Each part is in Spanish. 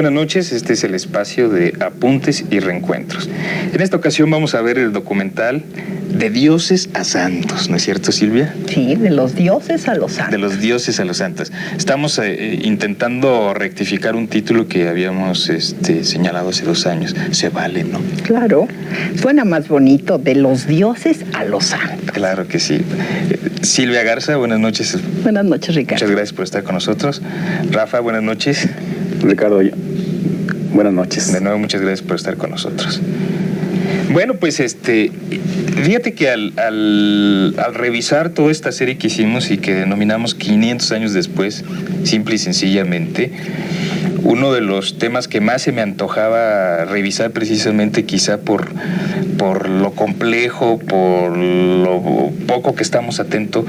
buenas noches. Este es el espacio de Apuntes y Reencuentros. En esta ocasión vamos a ver el documental De dioses a santos, ¿no es cierto, Silvia? Sí, de los dioses a los santos. De los dioses a los santos. Estamos intentando rectificar un título que habíamos señalado hace 2 años. Se vale, ¿no? Claro, suena más bonito, de los dioses a los santos. Claro que sí. Silvia Garza, buenas noches. Buenas noches, Ricardo. Muchas gracias por estar con nosotros. Rafa, buenas noches. Ricardo, buenas noches. De nuevo, muchas gracias por estar con nosotros. Bueno, pues fíjate que al revisar toda esta serie que hicimos y que denominamos 500 años después, simple y sencillamente, uno de los temas que más se me antojaba revisar precisamente quizá por lo complejo, por lo poco que estamos atentos,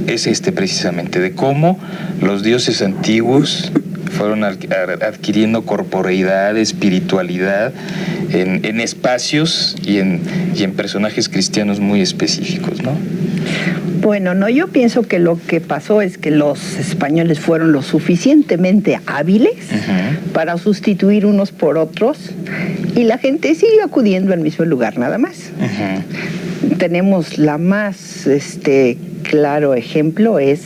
es precisamente de cómo los dioses antiguos fueron adquiriendo corporeidad, espiritualidad en espacios y en personajes cristianos muy específicos, ¿no? Bueno, no, yo pienso que lo que pasó es que los españoles fueron lo suficientemente hábiles para sustituir unos por otros y la gente siguió acudiendo al mismo lugar, nada más. Tenemos la más claro ejemplo es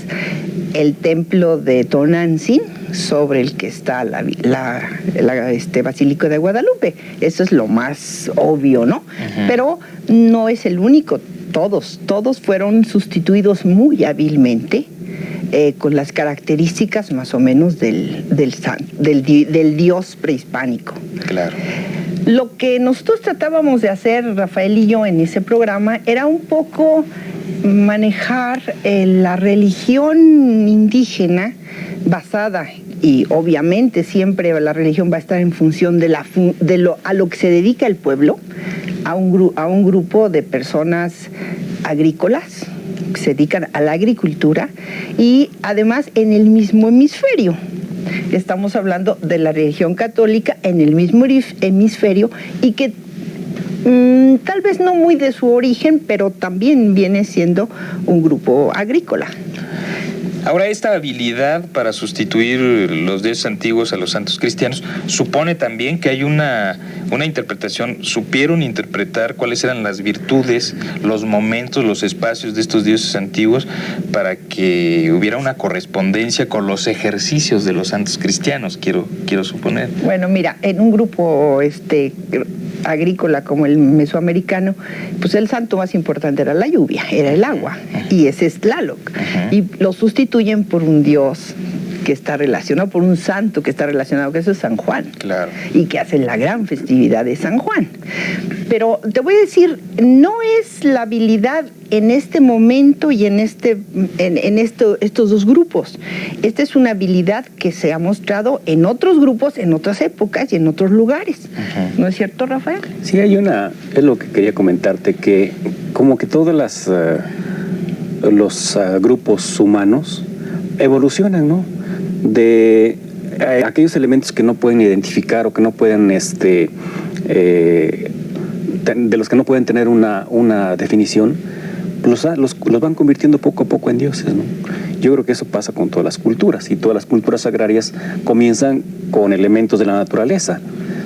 el templo de Tonantzin, sobre el que está la Basílica de Guadalupe. Eso es lo más obvio, ¿no? Pero no es el único. Todos fueron sustituidos muy hábilmente con las características más o menos del dios prehispánico. Claro. Lo que nosotros tratábamos de hacer, Rafael y yo, en ese programa, era un poco manejar la religión indígena basada, y obviamente siempre la religión va a estar en función a lo que se dedica el pueblo, a un grupo de personas agrícolas que se dedican a la agricultura y además en el mismo hemisferio. Estamos hablando de la religión católica en el mismo hemisferio y que tal vez no muy de su origen, pero también viene siendo un grupo agrícola. Ahora, esta habilidad para sustituir los dioses antiguos a los santos cristianos supone también que hay una interpretación, supieron interpretar cuáles eran las virtudes, los momentos, los espacios de estos dioses antiguos para que hubiera una correspondencia con los ejercicios de los santos cristianos, quiero suponer. Bueno, mira, en un grupo agrícola como el mesoamericano, pues el santo más importante era la lluvia, era el agua, y ese es Tlaloc. Y lo sustituyen por un dios que está relacionado, por un santo que está relacionado, que eso es San Juan. Claro. Y que hacen la gran festividad de San Juan. Pero te voy a decir, no es la habilidad en este momento y en estos dos grupos. Esta es una habilidad que se ha mostrado en otros grupos, en otras épocas y en otros lugares. ¿No es cierto, Rafael? Sí, es lo que quería comentarte, que como que todos los grupos humanos evolucionan, ¿no? De aquellos elementos que no pueden identificar o que no pueden, de los que no pueden tener una definición, los van convirtiendo poco a poco en dioses, ¿no? Yo creo que eso pasa con todas las culturas, y todas las culturas agrarias comienzan con elementos de la naturaleza,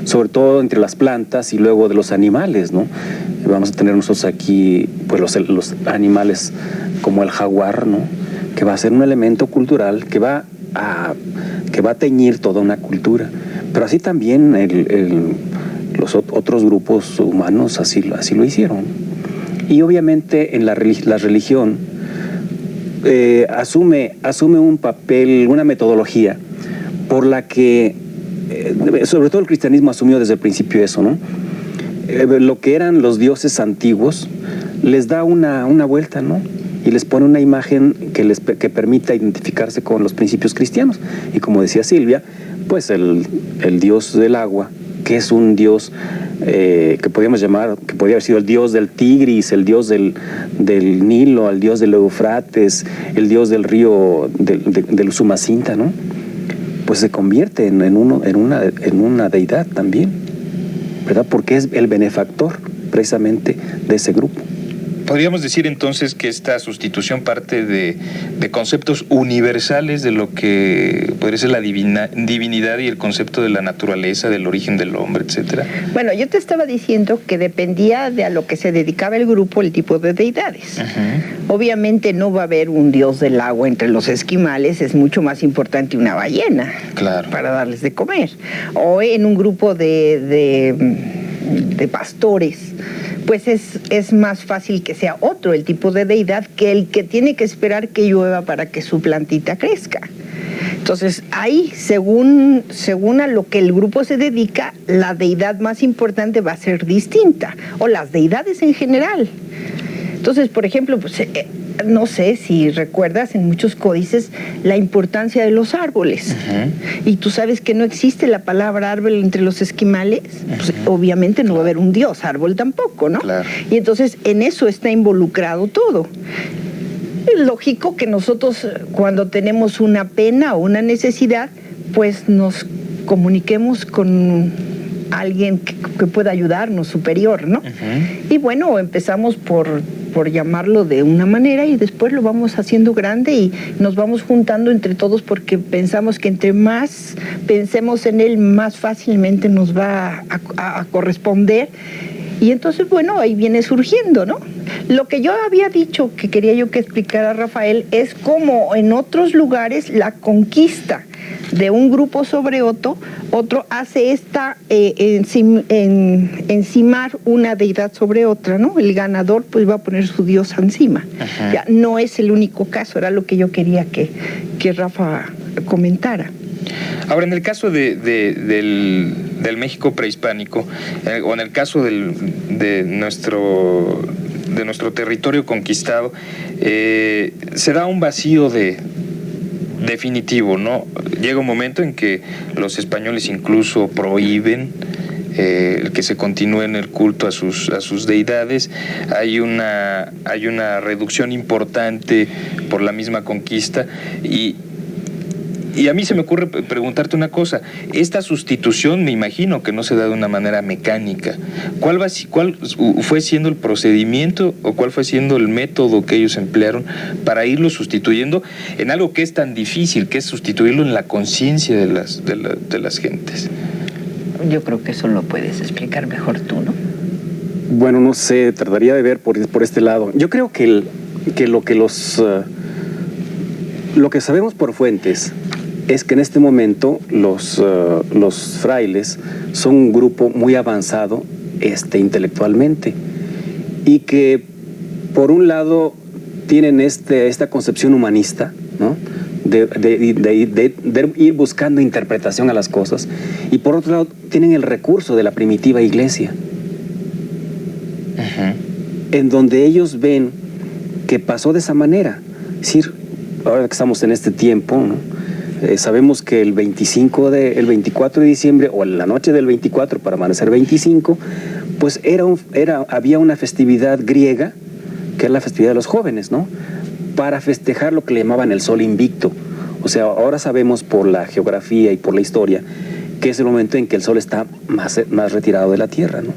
sobre todo entre las plantas y luego de los animales, ¿no? Vamos a tener nosotros aquí pues los animales como el jaguar, ¿no? Que va a ser un elemento cultural que va a teñir toda una cultura. Pero así también los otros grupos humanos así lo hicieron. Y obviamente en la religión asume un papel, una metodología por la que, sobre todo el cristianismo asumió desde el principio eso, ¿no? Lo que eran los dioses antiguos les da una vuelta, ¿no? Y les pone una imagen que permita identificarse con los principios cristianos. Y como decía Silvia, pues el dios del agua, que es un dios que podríamos llamar, que podría haber sido el dios del Tigris, el dios del Nilo, el dios del Eufrates, el dios del río del Usumacinta, ¿no? Pues se convierte en una deidad también, ¿verdad? Porque es el benefactor precisamente de ese grupo. podríamos decir entonces que esta sustitución parte de conceptos universales de lo que podría ser la divinidad y el concepto de la naturaleza, del origen del hombre, etcétera. Bueno, yo te estaba diciendo que dependía de a lo que se dedicaba el grupo, el tipo de deidades. Obviamente no va a haber un dios del agua entre los esquimales, es mucho más importante una ballena, claro, para darles de comer. O en un grupo de pastores, pues es más fácil que sea otro el tipo de deidad que el que tiene que esperar que llueva para que su plantita crezca. Entonces, ahí, según a lo que el grupo se dedica, la deidad más importante va a ser distinta, o las deidades en general. Entonces, por ejemplo, pues, no sé si recuerdas en muchos códices la importancia de los árboles. Y tú sabes que no existe la palabra árbol entre los esquimales, pues, obviamente no va a haber un dios árbol tampoco, ¿no? Claro. Y entonces en eso está involucrado todo. Es lógico que nosotros cuando tenemos una pena o una necesidad, pues nos comuniquemos con alguien que pueda ayudarnos, superior, ¿no? Y bueno, empezamos por llamarlo de una manera y después lo vamos haciendo grande y nos vamos juntando entre todos porque pensamos que entre más pensemos en él, más fácilmente nos va a corresponder. Y entonces, bueno, ahí viene surgiendo, ¿no? Lo que yo había dicho, que quería yo que explicara Rafael, es cómo en otros lugares la conquista de un grupo sobre otro hace encimar una deidad sobre otra, ¿no? El ganador pues va a poner su diosa encima. Ya, no es el único caso, era lo que yo quería que Rafa comentara. Ahora, en el caso del México prehispánico, o en el caso de nuestro territorio conquistado, se da un vacío definitivo, ¿no? Llega un momento en que los españoles incluso prohíben el que se continúe en el culto a sus deidades. Hay una reducción importante por la misma conquista y a mí se me ocurre preguntarte una cosa. Esta sustitución, me imagino que no se da de una manera mecánica. ¿Cuál fue siendo el procedimiento o cuál fue siendo el método que ellos emplearon para irlo sustituyendo en algo que es tan difícil, que es sustituirlo en la conciencia de las gentes? Yo creo que eso lo puedes explicar mejor tú, ¿no? Bueno, no sé, trataría de ver por este lado. Yo creo que lo que sabemos por fuentes es que en este momento los frailes son un grupo muy avanzado intelectualmente y que por un lado tienen esta concepción humanista, ¿no? de ir buscando interpretación a las cosas, y por otro lado tienen el recurso de la primitiva iglesia, en donde ellos ven que pasó de esa manera. Es decir, ahora que estamos en este tiempo, ¿no? Sabemos que el 24 de diciembre, o la noche del 24 para amanecer 25, pues había una festividad griega, que es la festividad de los jóvenes, ¿no? Para festejar lo que le llamaban el sol invicto. O sea, ahora sabemos por la geografía y por la historia que es el momento en que el sol está más retirado de la tierra, ¿no?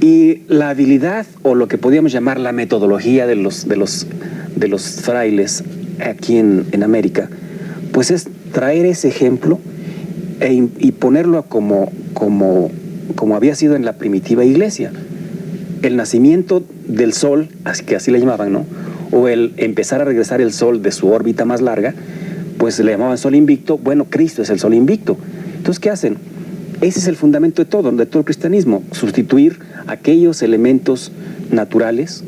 Y la habilidad, o lo que podríamos llamar la metodología de los frailes aquí en América, pues es traer ese ejemplo y ponerlo como había sido en la primitiva iglesia. El nacimiento del sol, que así le llamaban, ¿no? O el empezar a regresar el sol de su órbita más larga, pues le llamaban sol invicto. Bueno, Cristo es el sol invicto. Entonces, ¿qué hacen? Ese es el fundamento de todo el cristianismo: sustituir aquellos elementos naturales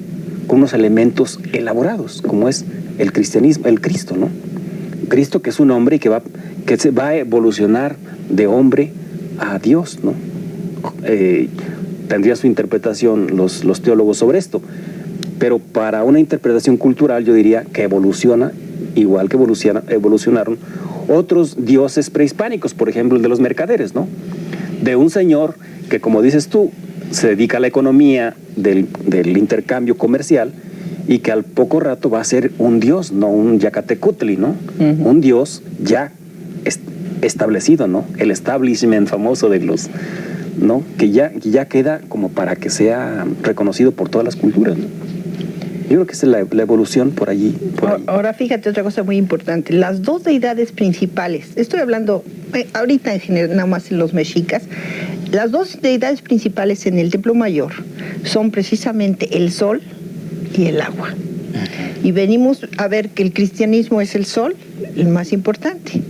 con unos elementos elaborados, como es el cristianismo, el Cristo, ¿no? Cristo, que es un hombre y que se va a evolucionar de hombre a Dios, ¿no? Tendría su interpretación los teólogos sobre esto, pero para una interpretación cultural yo diría que evoluciona igual que evolucionaron otros dioses prehispánicos, por ejemplo el de los mercaderes, ¿no? De un señor que, como dices tú, se dedica a la economía del intercambio comercial, y que al poco rato va a ser un dios, no un Yacatecutli, ¿no? Un dios ya establecido, ¿no? El establishment famoso de ¿no? Que ya queda como para que sea reconocido por todas las culturas, ¿no? Yo creo que esa es la evolución por allí. Ahora fíjate otra cosa muy importante. Las dos deidades principales, estoy hablando ahorita en general, nada más en los mexicas, las dos deidades principales en el Templo Mayor son precisamente el sol y el agua. Y venimos a ver que el cristianismo es el sol, el más importante.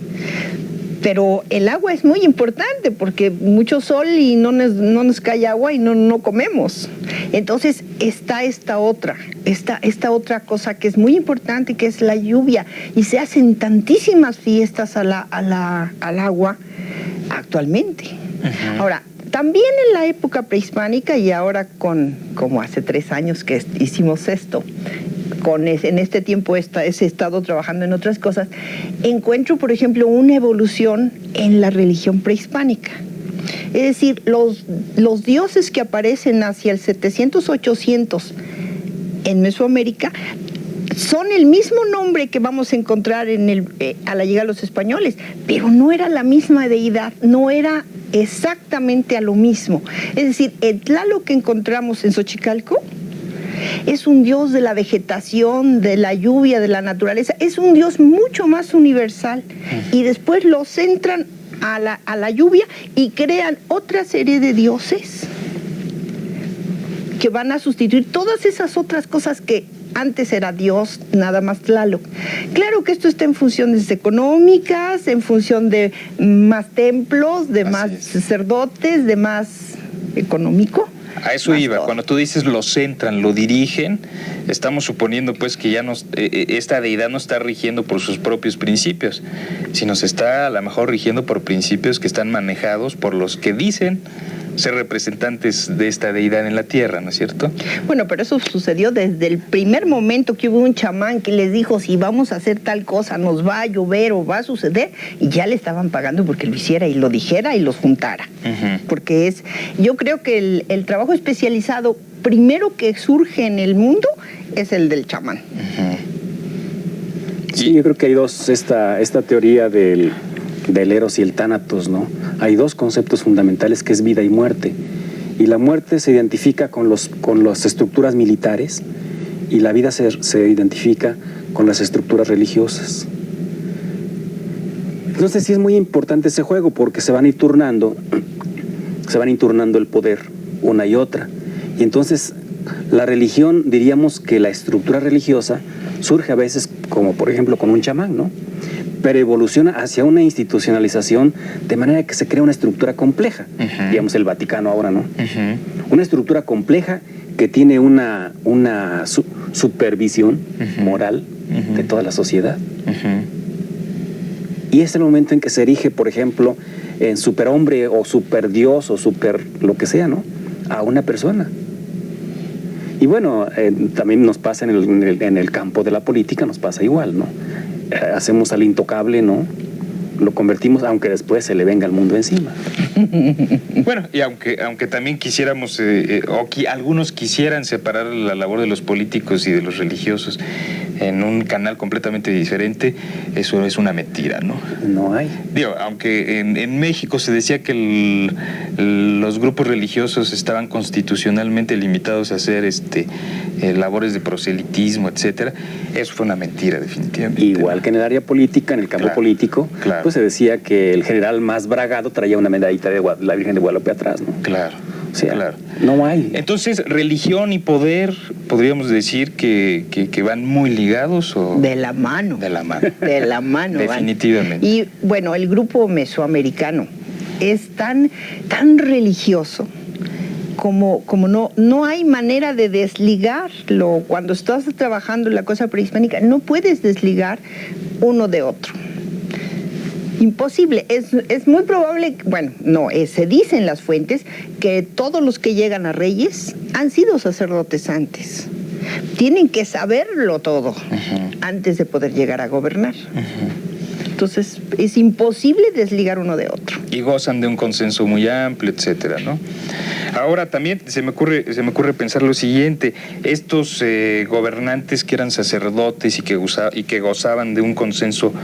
Pero el agua es muy importante porque mucho sol y no nos cae agua y no comemos. Entonces está esta otra cosa que es muy importante, que es la lluvia. Y se hacen tantísimas fiestas al agua actualmente. Ahora, también en la época prehispánica y ahora como hace 3 años que hicimos esto, en este tiempo he estado trabajando en otras cosas, encuentro, por ejemplo, una evolución en la religión prehispánica. Es decir, los dioses que aparecen hacia el 700-800 en Mesoamérica son el mismo nombre que vamos a encontrar a la llegada de los españoles, pero no era la misma deidad, no era exactamente a lo mismo. Es decir, el Tlaloc que encontramos en Xochicalco es un dios de la vegetación, de la lluvia, de la naturaleza. Es un dios mucho más universal. Y después lo centran a la lluvia y crean otra serie de dioses que van a sustituir todas esas otras cosas que antes era Dios, nada más Tlaloc. Claro que esto está en funciones económicas, en función de más templos, de más sacerdotes, de más económico. A eso iba, todo. Cuando tú dices lo centran, lo dirigen, estamos suponiendo pues que ya esta deidad no está rigiendo por sus propios principios, sino se está a lo mejor rigiendo por principios que están manejados por los que dicen ser representantes de esta deidad en la tierra, ¿no es cierto? Bueno, pero eso sucedió desde el primer momento que hubo un chamán que les dijo, si vamos a hacer tal cosa, nos va a llover o va a suceder, y ya le estaban pagando porque lo hiciera y lo dijera y los juntara. Porque yo creo que el trabajo especializado primero que surge en el mundo es el del chamán. Sí, yo creo que hay dos, esta teoría del Eros y el Tánatos, ¿no? Hay dos conceptos fundamentales que es vida y muerte. Y la muerte se identifica con las estructuras militares y la vida se identifica con las estructuras religiosas. Entonces sí es muy importante ese juego porque se van a ir turnando el poder una y otra. Y entonces la religión, diríamos que la estructura religiosa surge a veces como por ejemplo con un chamán, ¿no? Pero evoluciona hacia una institucionalización de manera que se crea una estructura compleja. Digamos el Vaticano ahora, ¿no? Una estructura compleja que tiene una supervisión moral de toda la sociedad. Y es el momento en que se erige, por ejemplo, en superhombre o superdios o super lo que sea, ¿no? A una persona. Y bueno, también nos pasa en el campo de la política, nos pasa igual, ¿no? Hacemos al intocable, ¿no? Lo convertimos, aunque después se le venga el mundo encima. Bueno, y aunque también quisiéramos, algunos quisieran separar la labor de los políticos y de los religiosos en un canal completamente diferente, eso es una mentira, ¿no? No hay. Digo, aunque en México se decía que los grupos religiosos estaban constitucionalmente limitados a hacer labores de proselitismo, etcétera, eso fue una mentira, definitivamente. Igual que en el área política, en el campo político, pues se decía que el general más bragado traía una medallita de la Virgen de Guadalupe atrás, ¿no? Claro. O sea, no hay. Entonces, religión y poder, podríamos decir que van muy ligados o... De la mano. De la mano. De la mano. Definitivamente. Y bueno, el grupo mesoamericano es tan religioso como no hay manera de desligarlo. Cuando estás trabajando en la cosa prehispánica, no puedes desligar uno de otro. Imposible. Es muy probable, se dice en las fuentes que todos los que llegan a reyes han sido sacerdotes antes. Tienen que saberlo todo antes de poder llegar a gobernar. Entonces, es imposible desligar uno de otro. Y gozan de un consenso muy amplio, etcétera, ¿no? Ahora también se me ocurre pensar lo siguiente: estos gobernantes que eran sacerdotes y que gozaban de un consenso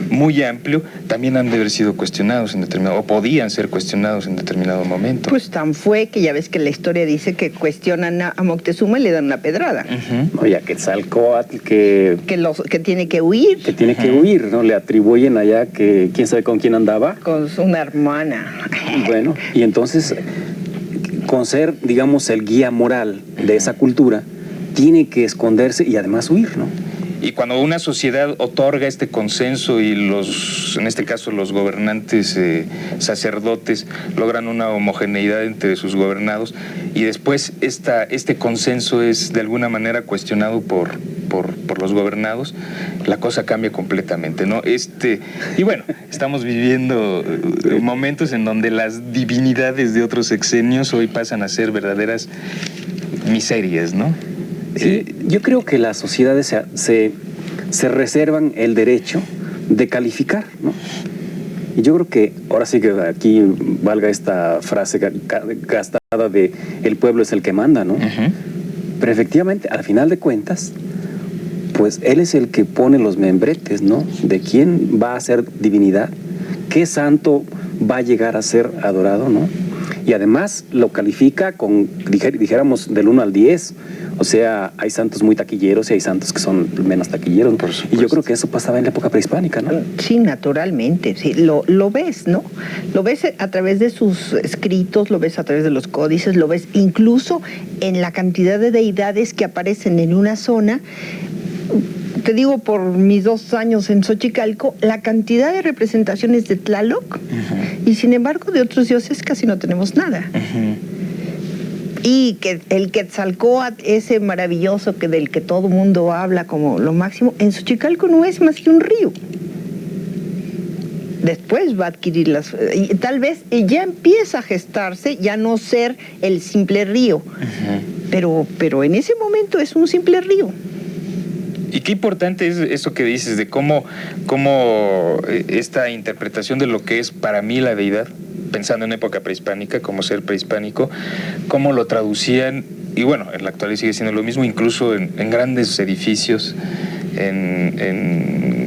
muy amplio, también han de haber sido cuestionados en determinado, o podían ser cuestionados en determinado momento. Pues tan fue que ya ves que la historia dice que cuestionan a Moctezuma y le dan una pedrada. Oye, a Quetzalcóatl que tiene que huir. Que tiene que huir, ¿no? Le atribuyen allá que quién sabe con quién andaba. Con una hermana. Bueno, y entonces, con ser, digamos, el guía moral de esa cultura, tiene que esconderse y además huir, ¿no? Y cuando una sociedad otorga este consenso y en este caso los gobernantes sacerdotes logran una homogeneidad entre sus gobernados y después este consenso es de alguna manera cuestionado por los gobernados, la cosa cambia completamente, ¿no? Y bueno, estamos viviendo momentos en donde las divinidades de otros sexenios hoy pasan a ser verdaderas miserias, ¿no? Sí, yo creo que las sociedades se reservan el derecho de calificar, ¿no? Y yo creo que ahora sí que aquí valga esta frase gastada de el pueblo es el que manda, ¿no? Pero efectivamente, al final de cuentas, pues él es el que pone los membretes, ¿no? De quién va a ser divinidad, qué santo va a llegar a ser adorado, ¿no? Y además lo califica con, dijéramos, del 1 al 10. O sea, hay santos muy taquilleros y hay santos que son menos taquilleros. Y yo creo que eso pasaba en la época prehispánica, ¿no? Sí, naturalmente. Sí, lo ves, ¿no? Lo ves a través de sus escritos, lo ves a través de los códices, lo ves incluso en la cantidad de deidades que aparecen en una zona. Te digo, por mis 2 años en Xochicalco, la cantidad de representaciones de Tlaloc, y sin embargo de otros dioses casi no tenemos nada. Y que el Quetzalcóatl, ese maravilloso del que todo mundo habla como lo máximo, en Xochicalco no es más que un río. Después va a adquirir y tal vez ya empieza a gestarse, ya no ser el simple río, pero en ese momento es un simple río. Y qué importante es eso que dices de cómo esta interpretación de lo que es para mí la deidad, pensando en época prehispánica, como ser prehispánico, cómo lo traducían, y bueno, en la actualidad sigue siendo lo mismo, incluso en grandes edificios, en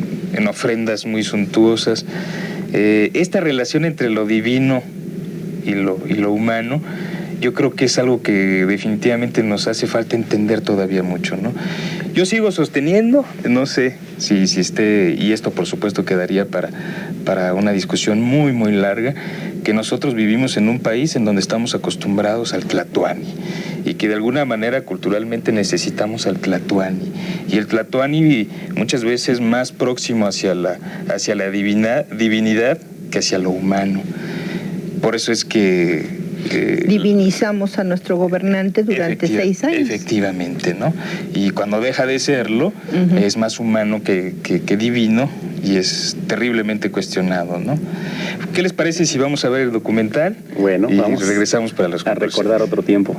ofrendas muy suntuosas. Esta relación entre lo divino y lo humano, yo creo que es algo que definitivamente nos hace falta entender todavía mucho, ¿no? Yo sigo sosteniendo, no sé si esté, y esto por supuesto quedaría para una discusión muy, muy larga, que nosotros vivimos en un país en donde estamos acostumbrados al tlatoani y que de alguna manera culturalmente necesitamos al tlatoani. Y el tlatoani muchas veces más próximo hacia la divinidad que hacia lo humano. Por eso es que divinizamos a nuestro gobernante durante 6 años. Efectivamente, ¿no? Y cuando deja de serlo, es más humano que divino y es terriblemente cuestionado, ¿no? ¿Qué les parece si vamos a ver el documental? Bueno, y vamos regresamos para las conclusiones. A recordar otro tiempo.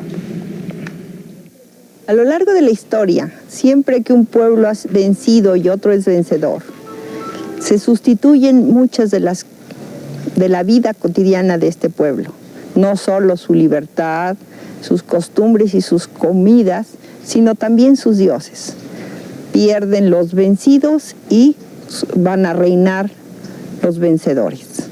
A lo largo de la historia, siempre que un pueblo ha vencido y otro es vencedor, se sustituyen muchas de la vida cotidiana de este pueblo. No solo su libertad, sus costumbres y sus comidas, sino también sus dioses. Pierden los vencidos y van a reinar los vencedores.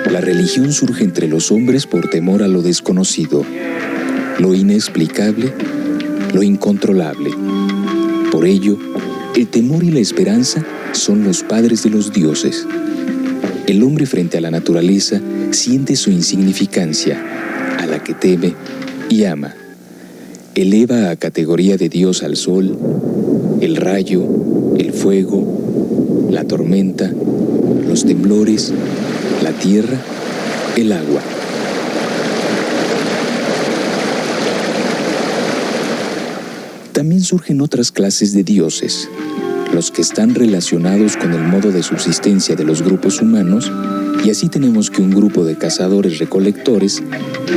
La religión surge entre los hombres por temor a lo desconocido, lo inexplicable, lo incontrolable. Por ello, el temor y la esperanza son los padres de los dioses. El hombre frente a la naturaleza siente su insignificancia, a la que teme y ama. Eleva a categoría de Dios al sol, el rayo, el fuego, la tormenta, los temblores, la tierra, el agua. También surgen otras clases de dioses, los que están relacionados con el modo de subsistencia de los grupos humanos, y así tenemos que un grupo de cazadores-recolectores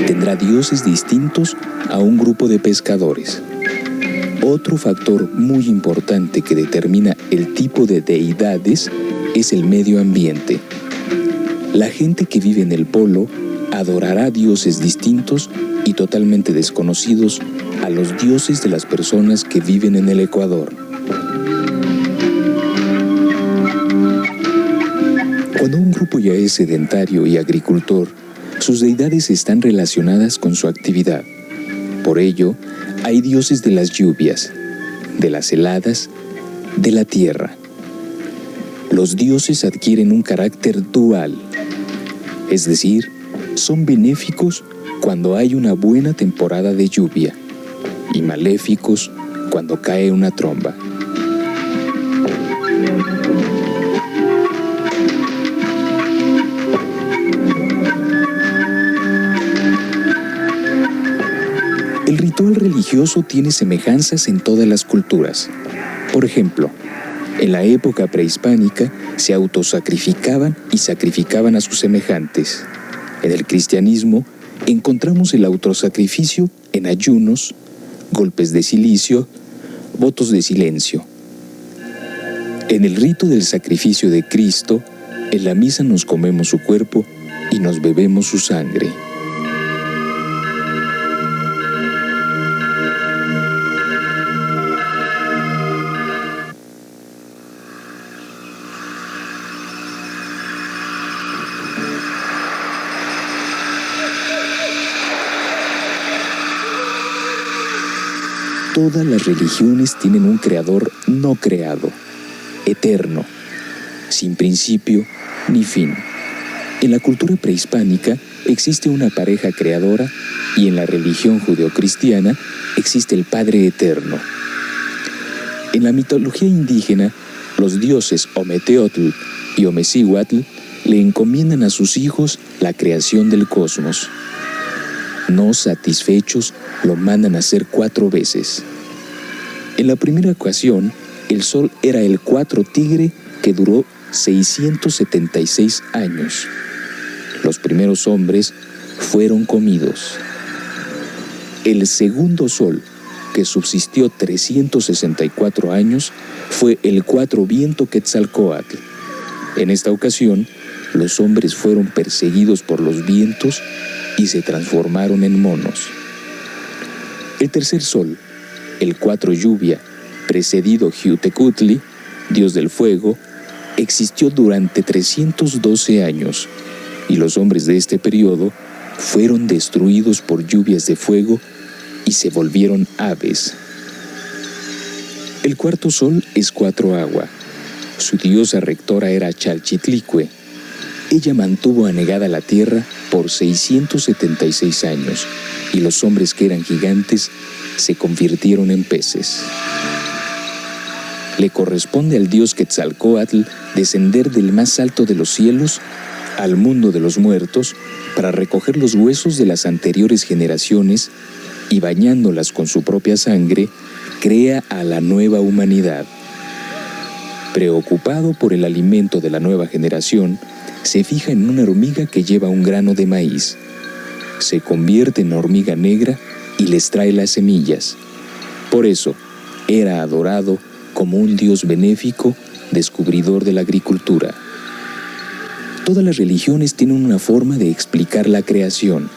tendrá dioses distintos a un grupo de pescadores. Otro factor muy importante que determina el tipo de deidades es el medio ambiente. La gente que vive en el polo adorará dioses distintos y totalmente desconocidos a los dioses de las personas que viven en el Ecuador. Cuando un grupo ya es sedentario y agricultor, sus deidades están relacionadas con su actividad. Por ello, hay dioses de las lluvias, de las heladas, de la tierra. Los dioses adquieren un carácter dual, es decir, son benéficos cuando hay una buena temporada de lluvia y maléficos cuando cae una tromba. El ritual religioso tiene semejanzas en todas las culturas. Por ejemplo, en la época prehispánica se autosacrificaban y sacrificaban a sus semejantes. En el cristianismo encontramos el autosacrificio en ayunos, golpes de cilicio, votos de silencio. En el rito del sacrificio de Cristo, en la misa nos comemos su cuerpo y nos bebemos su sangre. Todas las religiones tienen un creador no creado, eterno, sin principio ni fin. En la cultura prehispánica existe una pareja creadora y en la religión judeocristiana existe el Padre Eterno. En la mitología indígena, los dioses Ometeotl y Omecíhuatl le encomiendan a sus hijos la creación del cosmos. No satisfechos, lo mandan a hacer 4 veces. En la primera ocasión, el sol era el 4 tigre que duró 676 años. Los primeros hombres fueron comidos. El segundo sol, que subsistió 364 años, fue el 4 viento Quetzalcóatl. En esta ocasión, los hombres fueron perseguidos por los vientos y se transformaron en monos. El tercer sol, el 4 lluvia, precedido Xiuhtecutli, dios del fuego, existió durante 312 años, y los hombres de este periodo fueron destruidos por lluvias de fuego y se volvieron aves. El cuarto sol es 4 agua. Su diosa rectora era Chalchitlicue. Ella mantuvo anegada la tierra por 676 años, y los hombres que eran gigantes se convirtieron en peces. Le corresponde al dios Quetzalcóatl descender del más alto de los cielos al mundo de los muertos para recoger los huesos de las anteriores generaciones y, bañándolas con su propia sangre, crea a la nueva humanidad. Preocupado por el alimento de la nueva generación, se fija en una hormiga que lleva un grano de maíz. Se convierte en hormiga negra y les trae las semillas. Por eso, era adorado como un dios benéfico, descubridor de la agricultura. Todas las religiones tienen una forma de explicar la creación.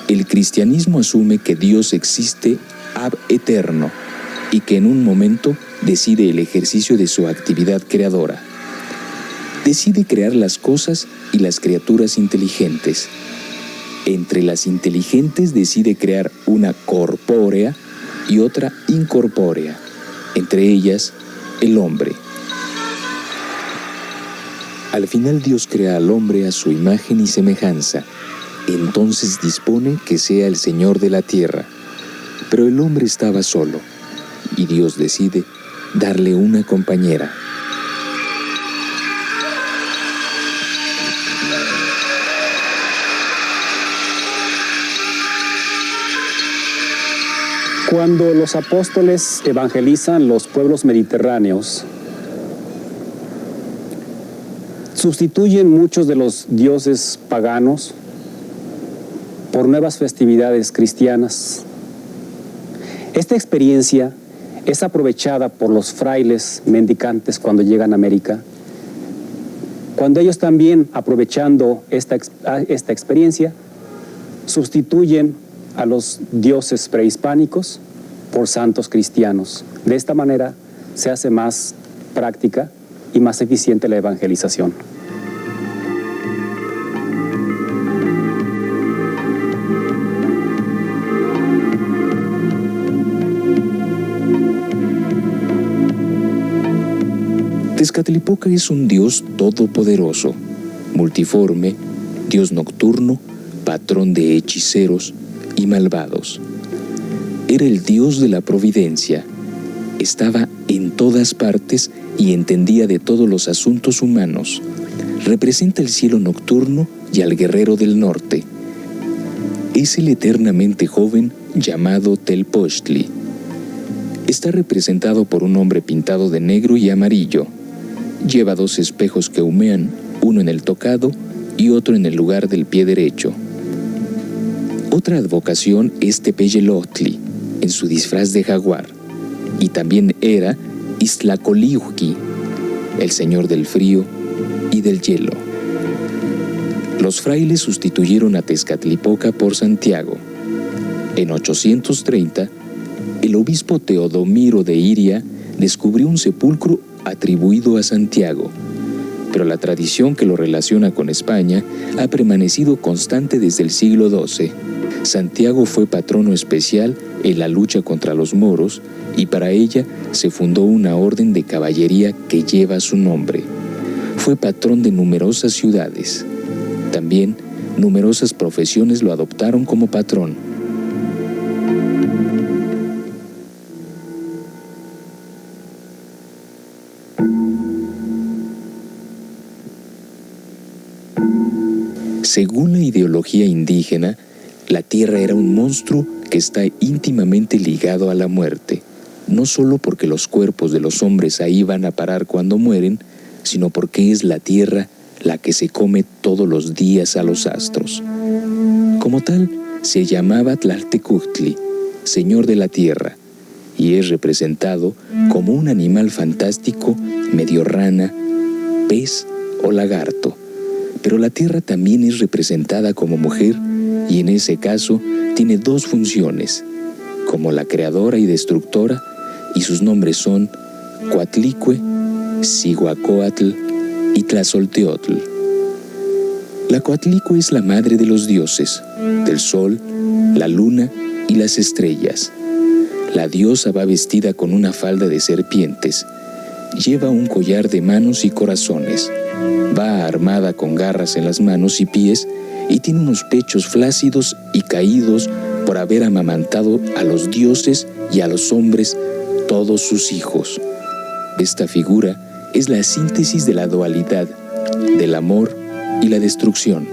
El cristianismo asume que Dios existe ab eterno y que en un momento decide el ejercicio de su actividad creadora. Decide crear las cosas y las criaturas inteligentes. Entre las inteligentes decide crear una corpórea y otra incorpórea, entre ellas el hombre. Al final Dios crea al hombre a su imagen y semejanza. Entonces dispone que sea el Señor de la tierra. Pero el hombre estaba solo, y Dios decide darle una compañera. Cuando los apóstoles evangelizan los pueblos mediterráneos, sustituyen muchos de los dioses paganos por nuevas festividades cristianas. Esta experiencia es aprovechada por los frailes mendicantes cuando llegan a América, cuando ellos también, aprovechando esta experiencia, sustituyen a los dioses prehispánicos por santos cristianos. De esta manera se hace más práctica y más eficiente la evangelización. Tezcatlipoca es un dios todopoderoso, multiforme, dios nocturno, patrón de hechiceros y malvados. Era el dios de la providencia, estaba en todas partes y entendía de todos los asuntos humanos. Representa el cielo nocturno y al guerrero del norte. Es el eternamente joven llamado Telpochtli. Está representado por un hombre pintado de negro y amarillo. Lleva 2 espejos que humean, uno en el tocado y otro en el lugar del pie derecho. Otra advocación es Tepeyelotli, en su disfraz de jaguar, y también era Iztlacoliuhqui, el señor del frío y del hielo. Los frailes sustituyeron a Tezcatlipoca por Santiago. En 830, el obispo Teodomiro de Iria descubrió un sepulcro atribuido a Santiago, pero la tradición que lo relaciona con España ha permanecido constante desde el siglo XII. Santiago fue patrono especial en la lucha contra los moros y para ella se fundó una orden de caballería que lleva su nombre. Fue patrón de numerosas ciudades. También numerosas profesiones lo adoptaron como patrón. Según la ideología indígena, la tierra era un monstruo que está íntimamente ligado a la muerte, no solo porque los cuerpos de los hombres ahí van a parar cuando mueren, sino porque es la tierra la que se come todos los días a los astros. Como tal, se llamaba Tlaltecuhtli, señor de la tierra, y es representado como un animal fantástico, medio rana, pez o lagarto. Pero la tierra también es representada como mujer y en ese caso tiene 2 funciones, como la creadora y destructora, y sus nombres son Coatlicue, Cihuacóatl y Tlazolteotl. La Coatlicue es la madre de los dioses, del sol, la luna y las estrellas. La diosa va vestida con una falda de serpientes, lleva un collar de manos y corazones, va armada con garras en las manos y pies y tiene unos pechos flácidos y caídos por haber amamantado a los dioses y a los hombres, todos sus hijos. Esta figura es la síntesis de la dualidad, del amor y la destrucción.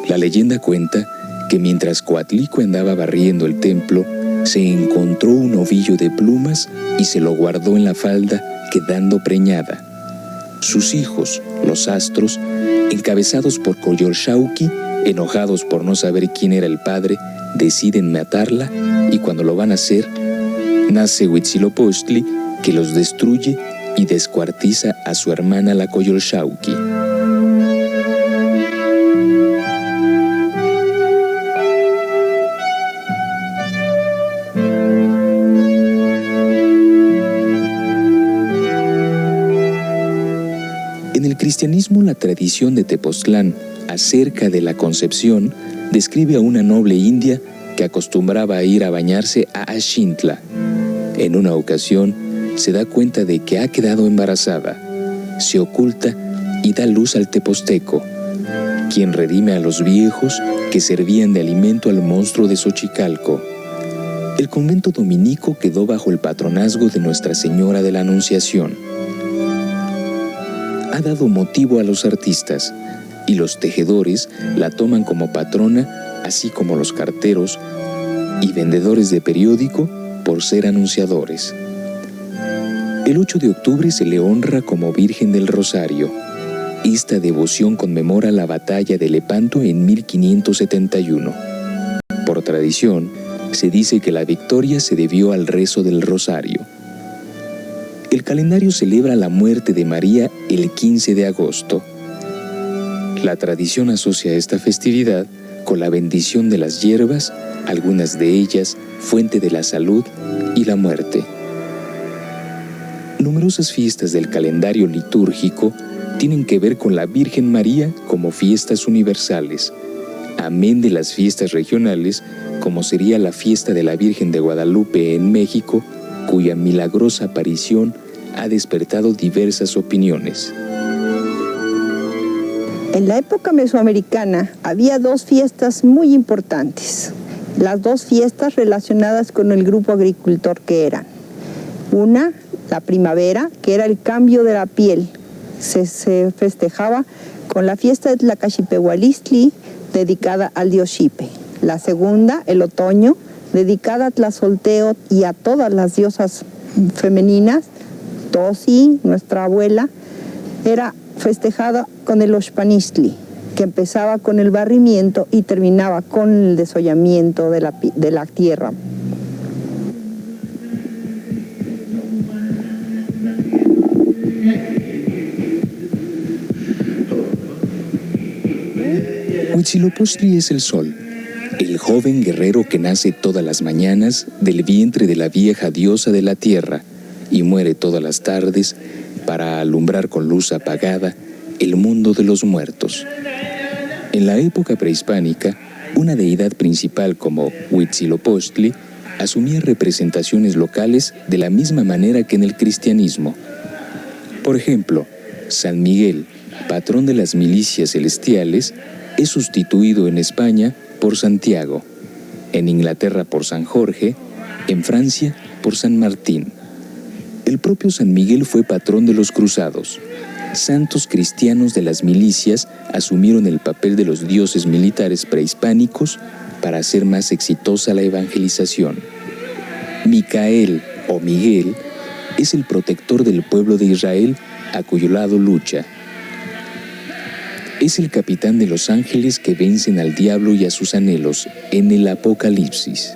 La leyenda cuenta que mientras Coatlicue andaba barriendo el templo, se encontró un ovillo de plumas y se lo guardó en la falda, quedando preñada. Sus hijos, los astros, encabezados por Coyolxauhqui, enojados por no saber quién era el padre, deciden matarla y cuando lo van a hacer, nace Huitzilopochtli, que los destruye y descuartiza a su hermana la Coyolxauhqui. En el cristianismo, la tradición de Tepoztlán acerca de la concepción describe a una noble india que acostumbraba a ir a bañarse a Axintla. En una ocasión, se da cuenta de que ha quedado embarazada, se oculta y da luz al tepozteco, quien redime a los viejos que servían de alimento al monstruo de Xochicalco. El convento dominico quedó bajo el patronazgo de Nuestra Señora de la Anunciación. Ha dado motivo a los artistas y los tejedores la toman como patrona, así como los carteros y vendedores de periódico por ser anunciadores. El 8 de octubre se le honra como Virgen del Rosario. Esta devoción conmemora la batalla de Lepanto en 1571. Por tradición, se dice que la victoria se debió al rezo del Rosario. El calendario celebra la muerte de María el 15 de agosto. La tradición asocia esta festividad con la bendición de las hierbas, algunas de ellas fuente de la salud y la muerte. Numerosas fiestas del calendario litúrgico tienen que ver con la Virgen María como fiestas universales, amén de las fiestas regionales, como sería la fiesta de la Virgen de Guadalupe en México, cuya milagrosa aparición ha despertado diversas opiniones. En la época mesoamericana había dos fiestas muy importantes. Las dos fiestas relacionadas con el grupo agricultor que eran. Una, la primavera, que era el cambio de la piel. Se festejaba con la fiesta de Tlacaxipehualistli, dedicada al dios Xipe. La segunda, el otoño, dedicada a Tlazolteotl y a todas las diosas femeninas. Tosi, nuestra abuela, era festejada con el Oxpanistli, que empezaba con el barrimiento y terminaba con el desollamiento de la tierra. Huitzilopochtli es el sol, el joven guerrero que nace todas las mañanas del vientre de la vieja diosa de la tierra y muere todas las tardes para alumbrar con luz apagada el mundo de los muertos. En la época prehispánica, una deidad principal como Huitzilopochtli asumía representaciones locales de la misma manera que en el cristianismo. Por ejemplo, San Miguel, patrón de las milicias celestiales, es sustituido en España por Santiago, en Inglaterra por San Jorge, en Francia por San Martín. El propio San Miguel fue patrón de los cruzados. Santos cristianos de las milicias asumieron el papel de los dioses militares prehispánicos para hacer más exitosa la evangelización. Micael o Miguel es el protector del pueblo de Israel a cuyo lado lucha. Es el capitán de los ángeles que vencen al diablo y a sus anhelos en el Apocalipsis.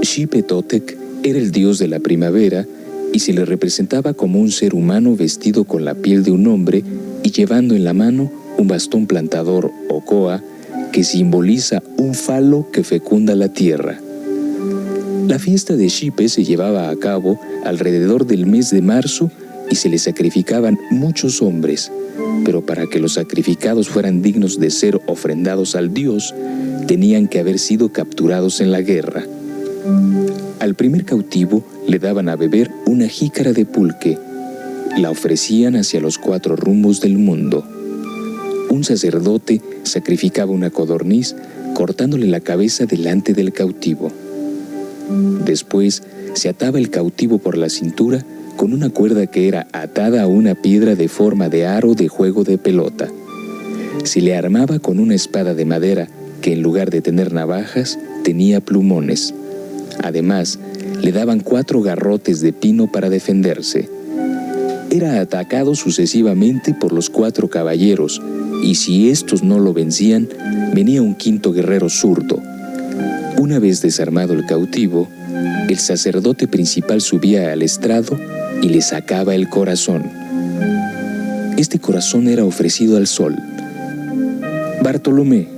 Xipe Totec era el dios de la primavera y se le representaba como un ser humano vestido con la piel de un hombre y llevando en la mano un bastón plantador o coa que simboliza un falo que fecunda la tierra. La fiesta de Xipe se llevaba a cabo alrededor del mes de marzo y se le sacrificaban muchos hombres, pero para que los sacrificados fueran dignos de ser ofrendados al dios, tenían que haber sido capturados en la guerra. Al primer cautivo le daban a beber una jícara de pulque. La ofrecían hacia los 4 rumbos del mundo. Un sacerdote sacrificaba una codorniz cortándole la cabeza delante del cautivo. Después se ataba el cautivo por la cintura con una cuerda que era atada a una piedra de forma de aro de juego de pelota. Se le armaba con una espada de madera que en lugar de tener navajas tenía plumones. Además, le daban 4 garrotes de pino para defenderse. Era atacado sucesivamente por los 4 caballeros, y si estos no lo vencían, venía un 5º guerrero zurdo. Una vez desarmado el cautivo, el sacerdote principal subía al estrado y le sacaba el corazón. Este corazón era ofrecido al sol. Bartolomé,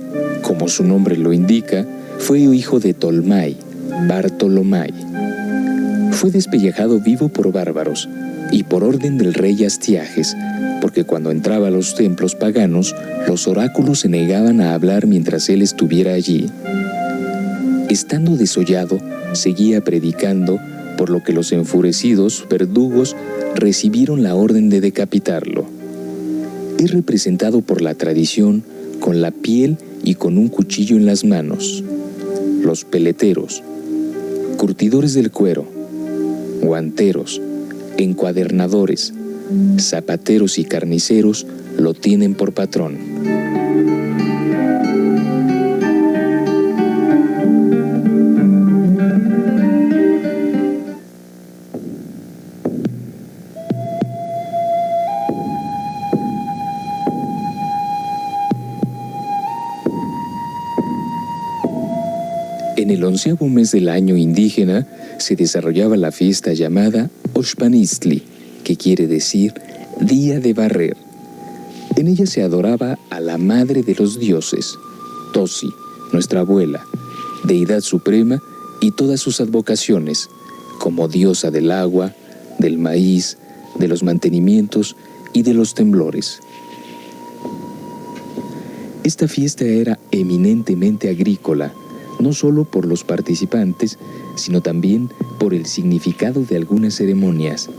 como su nombre lo indica, fue hijo de Tolmai, Bartolomai. Fue despellejado vivo por bárbaros y por orden del rey Astiages, porque cuando entraba a los templos paganos, los oráculos se negaban a hablar mientras él estuviera allí. Estando desollado, seguía predicando, por lo que los enfurecidos verdugos recibieron la orden de decapitarlo. Es representado por la tradición con la piel y con un cuchillo en las manos. Los peleteros, curtidores del cuero, guanteros, encuadernadores, zapateros y carniceros lo tienen por patrón. En el 11º mes del año indígena se desarrollaba la fiesta llamada Oxpanistli, que quiere decir Día de Barrer. En ella se adoraba a la madre de los dioses, Tosi, nuestra abuela, deidad suprema y todas sus advocaciones, como diosa del agua, del maíz, de los mantenimientos y de los temblores. Esta fiesta era eminentemente agrícola, no solo por los participantes, sino también por el significado de algunas ceremonias.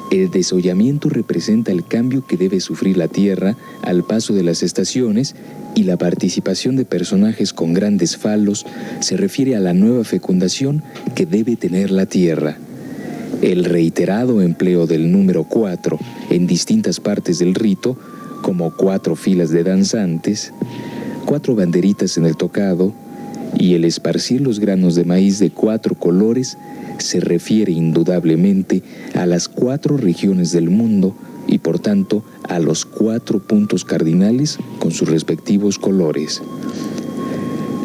El desollamiento representa el cambio que debe sufrir la tierra al paso de las estaciones, y la participación de personajes con grandes falos se refiere a la nueva fecundación que debe tener la tierra. El reiterado empleo del número 4 en distintas partes del rito, como 4 filas de danzantes, 4 banderitas en el tocado, y el esparcir los granos de maíz de 4 colores, se refiere indudablemente a las 4 regiones del mundo y por tanto a los 4 puntos cardinales con sus respectivos colores.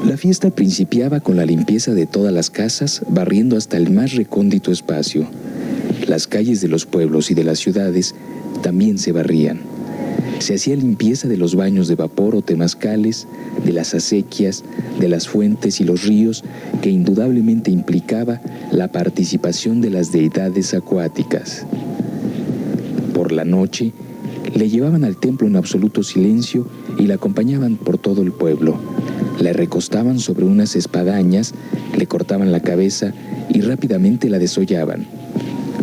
La fiesta principiaba con la limpieza de todas las casas, barriendo hasta el más recóndito espacio. Las calles de los pueblos y de las ciudades también se barrían. Se hacía limpieza de los baños de vapor o temazcales, de las acequias, de las fuentes y los ríos, que indudablemente implicaba la participación de las deidades acuáticas. Por la noche, le llevaban al templo en absoluto silencio y la acompañaban por todo el pueblo. La recostaban sobre unas espadañas, le cortaban la cabeza y rápidamente la desollaban.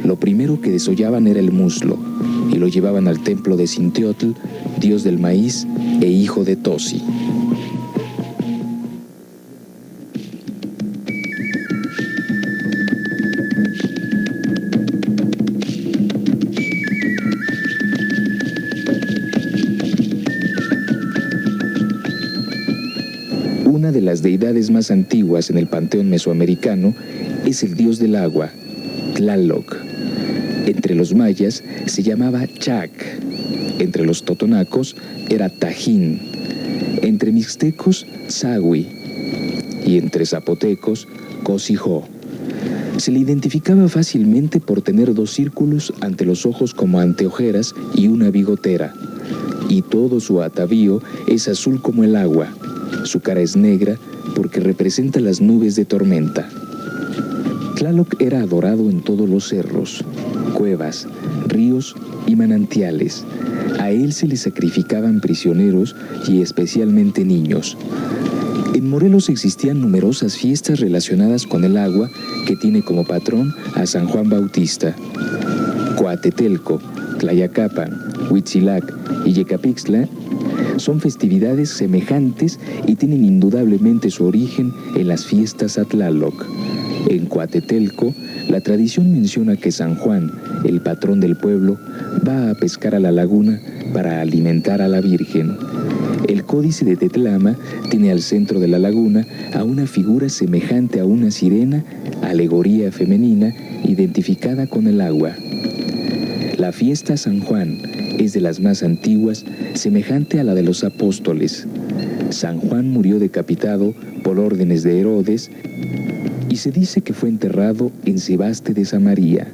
Lo primero que desollaban era el muslo, y lo llevaban al templo de Sinteotl, dios del maíz e hijo de Tosi. Una de las deidades más antiguas en el panteón mesoamericano es el dios del agua, Tlaloc. Entre los mayas se llamaba Chac, entre los totonacos era Tajín, entre mixtecos Sagui y entre zapotecos Cosijó. Se le identificaba fácilmente por tener 2 círculos ante los ojos como anteojeras y una bigotera, y todo su atavío es azul como el agua. Su cara es negra porque representa las nubes de tormenta. Tlaloc era adorado en todos los cerros, cuevas, ríos y manantiales. A él se le sacrificaban prisioneros y especialmente niños. En Morelos existían numerosas fiestas relacionadas con el agua que tiene como patrón a San Juan Bautista. Coatetelco, Tlayacapan, Huitzilac y Yecapixtla son festividades semejantes y tienen indudablemente su origen en las fiestas a Tlaloc. En Coatetelco, la tradición menciona que San Juan, el patrón del pueblo, va a pescar a la laguna para alimentar a la Virgen. El códice de Tetlama tiene al centro de la laguna a una figura semejante a una sirena, alegoría femenina, identificada con el agua. La fiesta San Juan es de las más antiguas, semejante a la de los apóstoles. San Juan murió decapitado por órdenes de Herodes y se dice que fue enterrado en Sebaste de Samaria.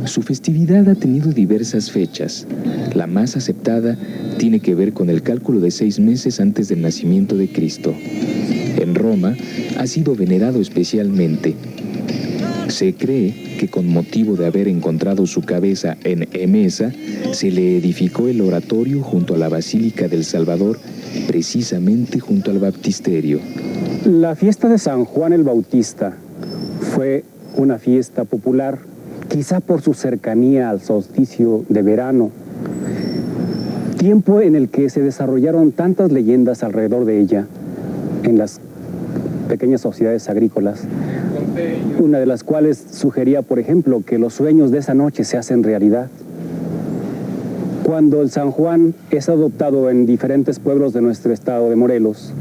Su festividad ha tenido diversas fechas. La más aceptada tiene que ver con el cálculo de 6 meses antes del nacimiento de Cristo. En Roma ha sido venerado especialmente. Se cree que con motivo de haber encontrado su cabeza en Emesa, se le edificó el oratorio junto a la Basílica del Salvador, precisamente junto al baptisterio. La fiesta de San Juan el Bautista fue una fiesta popular, quizá por su cercanía al solsticio de verano, tiempo en el que se desarrollaron tantas leyendas alrededor de ella en las pequeñas sociedades agrícolas, una de las cuales sugería, por ejemplo, que los sueños de esa noche se hacen realidad. Cuando el San Juan es adoptado en diferentes pueblos de nuestro estado de Morelos,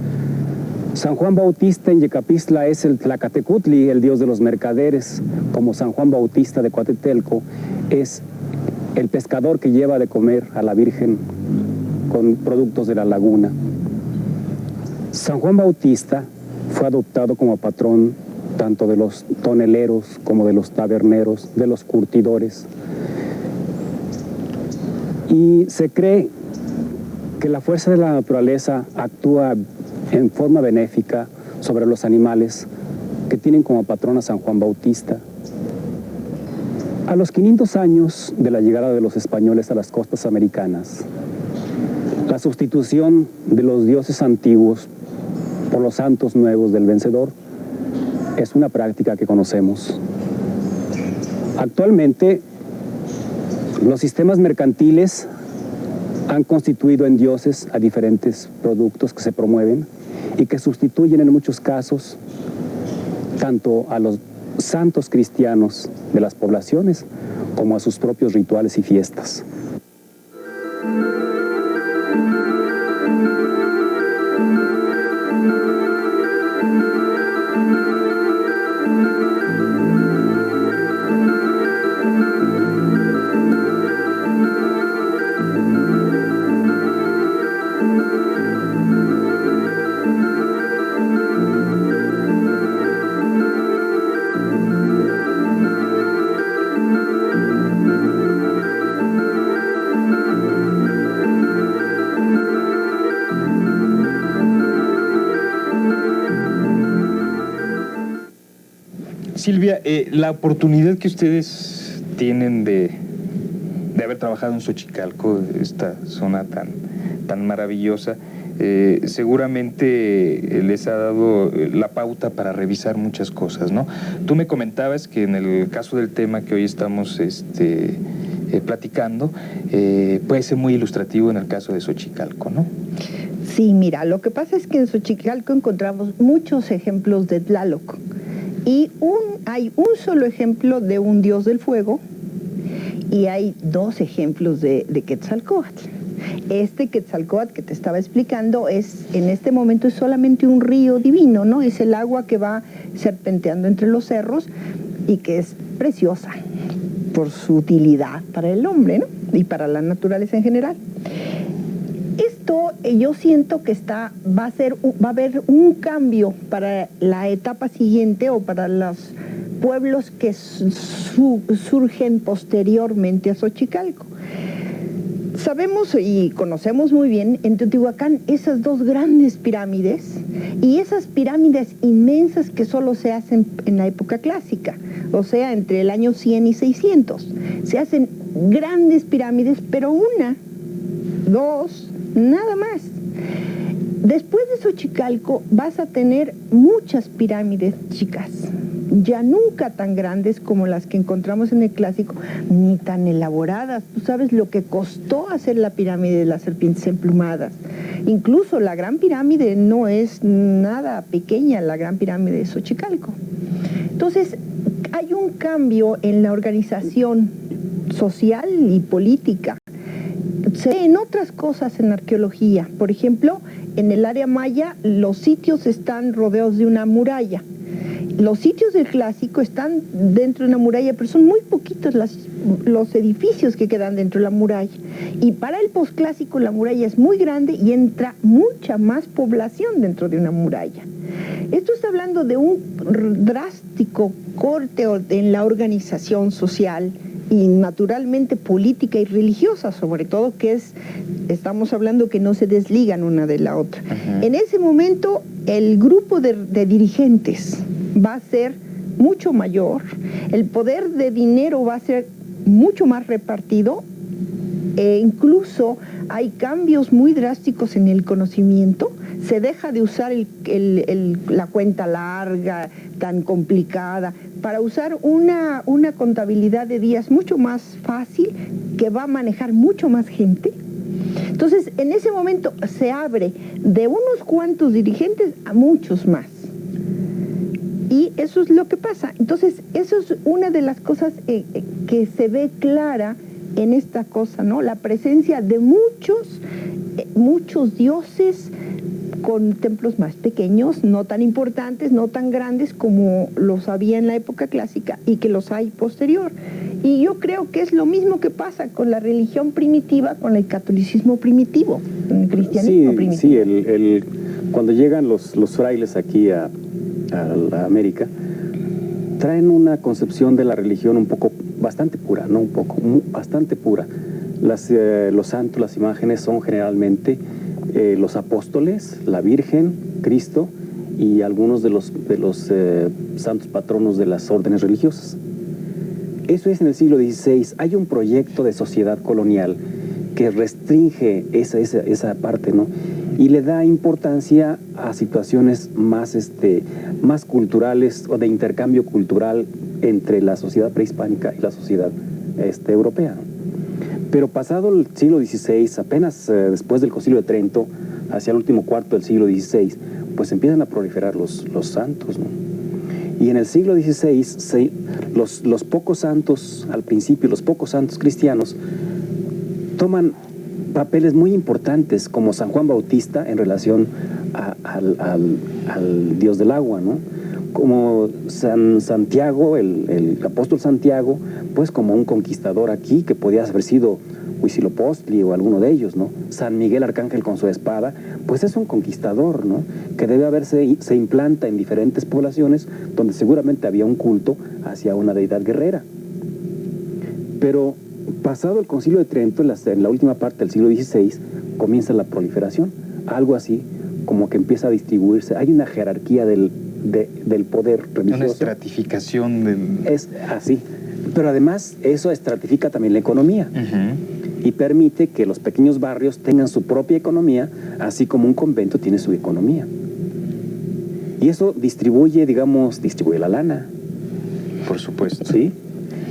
San Juan Bautista en Yecapixtla es el Tlacatecutli, el dios de los mercaderes, como San Juan Bautista de Coatetelco es el pescador que lleva de comer a la Virgen con productos de la laguna. San Juan Bautista fue adoptado como patrón tanto de los toneleros como de los taberneros, de los curtidores. Y se cree que la fuerza de la naturaleza actúa en forma benéfica sobre los animales que tienen como patrón a San Juan Bautista. A los 500 años de la llegada de los españoles a las costas americanas, la sustitución de los dioses antiguos por los santos nuevos del vencedor es una práctica que conocemos. Actualmente, los sistemas mercantiles han constituido en dioses a diferentes productos que se promueven y que sustituyen en muchos casos tanto a los santos cristianos de las poblaciones como a sus propios rituales y fiestas. Silvia, la oportunidad que ustedes tienen de haber trabajado en Xochicalco, esta zona tan maravillosa, seguramente les ha dado la pauta para revisar muchas cosas, ¿no? Tú me comentabas que en el caso del tema que hoy estamos platicando, puede ser muy ilustrativo en el caso de Xochicalco, ¿no? Sí, mira, lo que pasa es que en Xochicalco encontramos muchos ejemplos de Tlaloc. Y hay un solo ejemplo de un dios del fuego y hay dos ejemplos de Quetzalcóatl. Este Quetzalcóatl que te estaba explicando en este momento es solamente un río divino, ¿no? Es el agua que va serpenteando entre los cerros y que es preciosa por su utilidad para el hombre, ¿no? Y para la naturaleza en general. Esto yo siento que va a haber un cambio para la etapa siguiente o para los pueblos que surgen posteriormente a Xochicalco. Sabemos y conocemos muy bien en Teotihuacán esas dos grandes pirámides y esas pirámides inmensas que solo se hacen en la época clásica, o sea, entre el año 100 y 600. Se hacen grandes pirámides, pero una, dos, nada más. Después de Xochicalco vas a tener muchas pirámides chicas, ya nunca tan grandes como las que encontramos en el clásico, ni tan elaboradas. Tú sabes lo que costó hacer la pirámide de las serpientes emplumadas. Incluso la Gran Pirámide no es nada pequeña, la Gran Pirámide de Xochicalco. Entonces, hay un cambio en la organización social y política. Se ve en otras cosas en arqueología. Por ejemplo, en el área maya los sitios están rodeados de una muralla. Los sitios del clásico están dentro de una muralla, pero son muy poquitos los edificios que quedan dentro de la muralla. Y para el posclásico la muralla es muy grande y entra mucha más población dentro de una muralla. Esto está hablando de un drástico corte en la organización social y naturalmente política y religiosa, sobre todo, estamos hablando que no se desligan una de la otra. Uh-huh. En ese momento el grupo de dirigentes va a ser mucho mayor, el poder de dinero va a ser mucho más repartido, incluso hay cambios muy drásticos en el conocimiento. Se deja de usar la cuenta larga, tan complicada, para usar una contabilidad de días mucho más fácil, que va a manejar mucho más gente. Entonces, en ese momento se abre de unos cuantos dirigentes a muchos más. Y eso es lo que pasa. Entonces, eso es una de las cosas que se ve clara en esta cosa, ¿no? La presencia de muchos dioses con templos más pequeños, no tan importantes, no tan grandes como los había en la época clásica y que los hay posterior. Y yo creo que es lo mismo que pasa con la religión primitiva, con el catolicismo primitivo, con el cristianismo primitivo. Sí, cuando llegan los frailes aquí a la América, traen una concepción de la religión un poco, bastante pura, no un poco, bastante pura. Los santos, las imágenes son generalmente los apóstoles, la Virgen, Cristo y algunos de los santos patronos de las órdenes religiosas. Eso es en el siglo XVI. Hay un proyecto de sociedad colonial que restringe esa parte, ¿no? Y le da importancia a situaciones más culturales o de intercambio cultural entre la sociedad prehispánica y la sociedad europea. Pero pasado el siglo XVI, apenas después del Concilio de Trento, hacia el último cuarto del siglo XVI, pues empiezan a proliferar los santos, ¿no? Y en el siglo XVI, los pocos santos, al principio, los pocos santos cristianos, toman papeles muy importantes, como San Juan Bautista en relación al Dios del agua, ¿no? Como Santiago, el apóstol Santiago, pues como un conquistador aquí, que podía haber sido Huitzilopochtli o alguno de ellos, ¿no? San Miguel Arcángel con su espada, pues es un conquistador, ¿no? Que se implanta en diferentes poblaciones donde seguramente había un culto hacia una deidad guerrera. Pero pasado el Concilio de Trento, en la última parte del siglo XVI, comienza la proliferación, algo así como que empieza a distribuirse. Hay una jerarquía del poder religioso. Una estratificación. Es así. Pero además eso estratifica también la economía. Y permite que los pequeños barrios tengan su propia economía, así como un convento tiene su economía. Y eso distribuye la lana. Por supuesto. ¿Sí?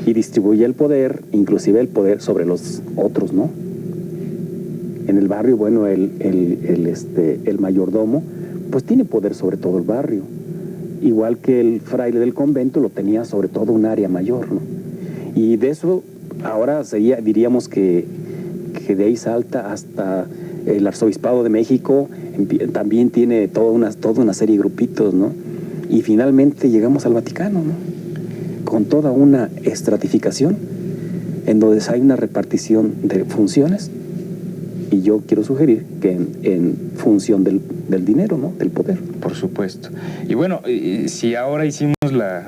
Y distribuye el poder, inclusive el poder sobre los otros, ¿no? En el barrio, bueno, el mayordomo, pues tiene poder sobre todo el barrio. Igual que el fraile del convento lo tenía sobre todo un área mayor, ¿no? Y de eso ahora diríamos que de ahí salta hasta el arzobispado de México, también tiene toda una serie de grupitos, ¿no? Y finalmente llegamos al Vaticano, ¿no? Con toda una estratificación en donde hay una repartición de funciones, y yo quiero sugerir que en función del dinero, ¿no? Del poder. Por supuesto. Y bueno, si ahora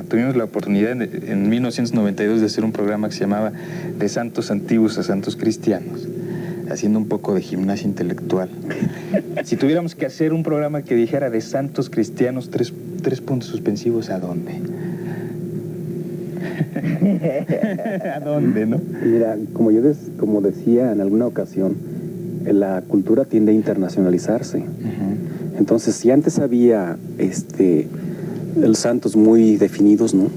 tuvimos la oportunidad en 1992 de hacer un programa que se llamaba De Santos Antiguos a Santos Cristianos, haciendo un poco de gimnasia intelectual. Si tuviéramos que hacer un programa que dijera de santos cristianos, tres puntos suspensivos, ¿a dónde? ¿A dónde, no? Mira, como decía en alguna ocasión, la cultura tiende a internacionalizarse. Entonces, si antes había los santos muy definidos, ¿no?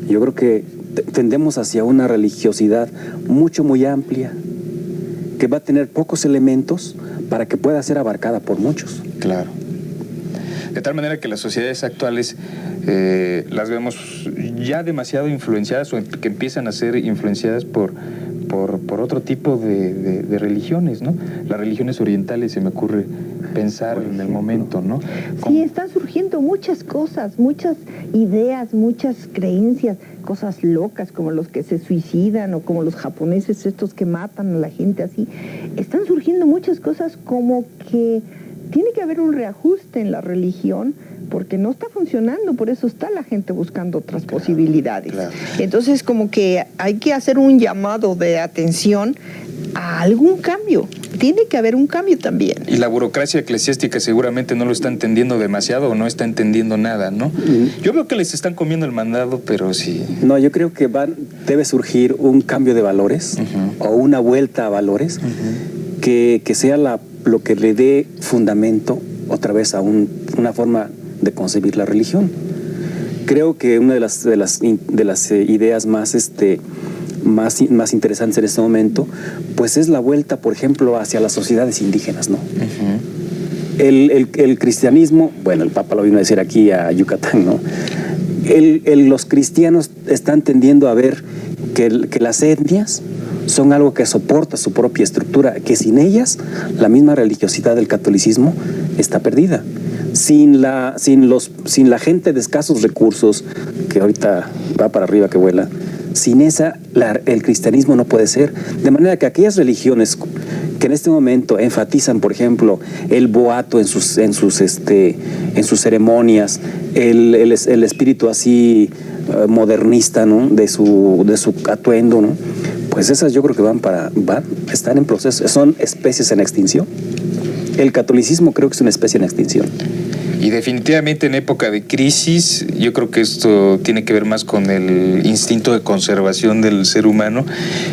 Yo creo que tendemos hacia una religiosidad muy amplia, que va a tener pocos elementos para que pueda ser abarcada por muchos. Claro. De tal manera que las sociedades actuales las vemos ya demasiado influenciadas, o que empiezan a ser influenciadas por otro tipo de religiones, ¿no? Las religiones orientales, se me ocurre pensar en el momento, ¿no? Sí, están surgiendo muchas cosas, muchas ideas, muchas creencias, cosas locas como los que se suicidan o como los japoneses estos que matan a la gente así. Están surgiendo muchas cosas como que tiene que haber un reajuste en la religión porque no está funcionando, por eso está la gente buscando otras posibilidades. Claro. Entonces, como que hay que hacer un llamado de atención a algún cambio. Tiene que haber un cambio también. Y la burocracia eclesiástica seguramente no lo está entendiendo demasiado o no está entendiendo nada, ¿no? Yo veo que les están comiendo el mandado, pero sí. No, yo creo que debe surgir un cambio de valores o una vuelta a valores que sea lo que le dé fundamento otra vez a una forma de concebir la religión. Creo que una de las ideas más interesantes en este momento, pues es la vuelta, por ejemplo, hacia las sociedades indígenas, ¿no? El cristianismo, bueno, el Papa lo vino a decir aquí a Yucatán, ¿no? Los cristianos están tendiendo a ver que las etnias son algo que soporta su propia estructura, que sin ellas la misma religiosidad del catolicismo está perdida. Sin la gente de escasos recursos, que ahorita va para arriba que vuela, sin esa el cristianismo no puede ser. De manera que aquellas religiones que en este momento enfatizan, por ejemplo, el boato en sus ceremonias, el espíritu así modernista, ¿no? de su atuendo, ¿no? Pues esas yo creo que están en proceso, son especies en extinción. El catolicismo creo que es una especie en extinción. Y definitivamente en época de crisis, yo creo que esto tiene que ver más con el instinto de conservación del ser humano,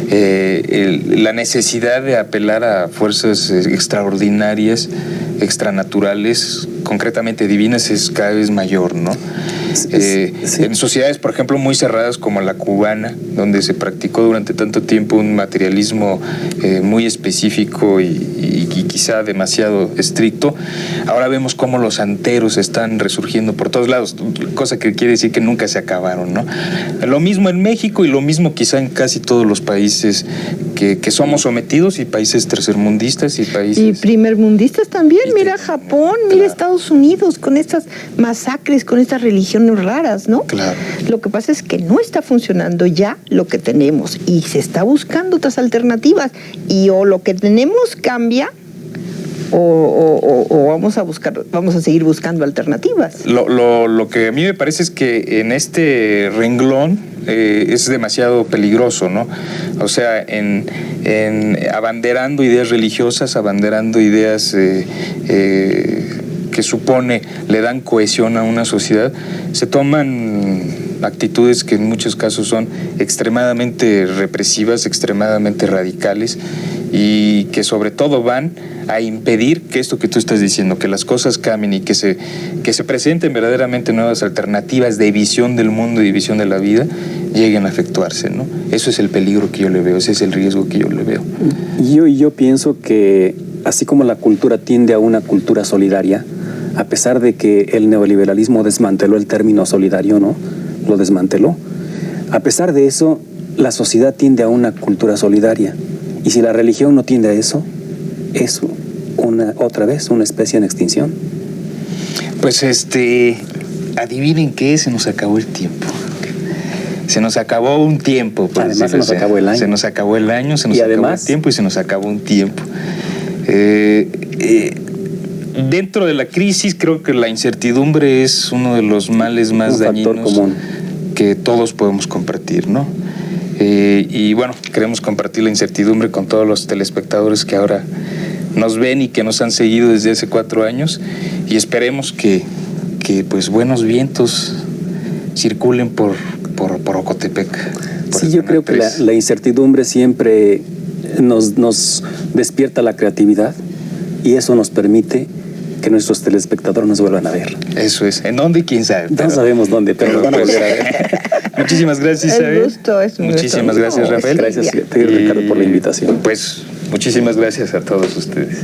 la necesidad de apelar a fuerzas extraordinarias, extranaturales, concretamente divinas, es cada vez mayor, ¿no? Sí. En sociedades, por ejemplo, muy cerradas como la cubana, donde se practicó durante tanto tiempo un materialismo muy específico y quizá demasiado estricto, ahora vemos cómo los santeros están resurgiendo por todos lados, cosa que quiere decir que nunca se acabaron, ¿no? Lo mismo en México y lo mismo quizá en casi todos los países que somos sometidos, y países tercermundistas y países... Y primermundistas también, mira Japón, mira Estados Unidos, con estas masacres, con estas religiones raras, ¿no? Claro. Lo que pasa es que no está funcionando ya lo que tenemos y se está buscando otras alternativas, y o lo que tenemos cambia o vamos a seguir buscando alternativas. Lo que a mí me parece es que en este renglón es demasiado peligroso, ¿no? O sea, en abanderando ideas religiosas, abanderando ideas que supone le dan cohesión a una sociedad, se toman actitudes que en muchos casos son extremadamente represivas, extremadamente radicales, y que sobre todo van a impedir que esto que tú estás diciendo, que las cosas cambien y que se presenten verdaderamente nuevas alternativas de visión del mundo y de visión de la vida, lleguen a efectuarse, ¿no? Eso es el peligro que yo le veo, ese es el riesgo que yo le veo. Yo pienso que así como la cultura tiende a una cultura solidaria, a pesar de que el neoliberalismo desmanteló el término solidario, ¿no? Lo desmanteló. A pesar de eso, la sociedad tiende a una cultura solidaria. Y si la religión no tiende a eso, es otra vez una especie en extinción. Pues adivinen qué, se nos acabó el tiempo. Se nos acabó un tiempo. Además se nos acabó el año. Se nos acabó el año, se nos acabó el tiempo y se nos acabó un tiempo. Dentro de la crisis creo que la incertidumbre es uno de los males más dañinos que todos podemos compartir, ¿no? Y bueno, queremos compartir la incertidumbre con todos los telespectadores que ahora nos ven y que nos han seguido desde hace 4 años, y esperemos que pues buenos vientos circulen por Ocotepec. Sí, yo creo que la incertidumbre siempre nos despierta la creatividad, y eso nos permite que nuestros telespectadores nos vuelvan a ver. Eso es. ¿En dónde? ¿Quién sabe? No sabemos dónde, pero nos van a volver a ver. Muchísimas gracias, Isabel. Muchísimas gracias, Rafael. Gracias, Ricardo, por la invitación. Pues muchísimas gracias a todos ustedes.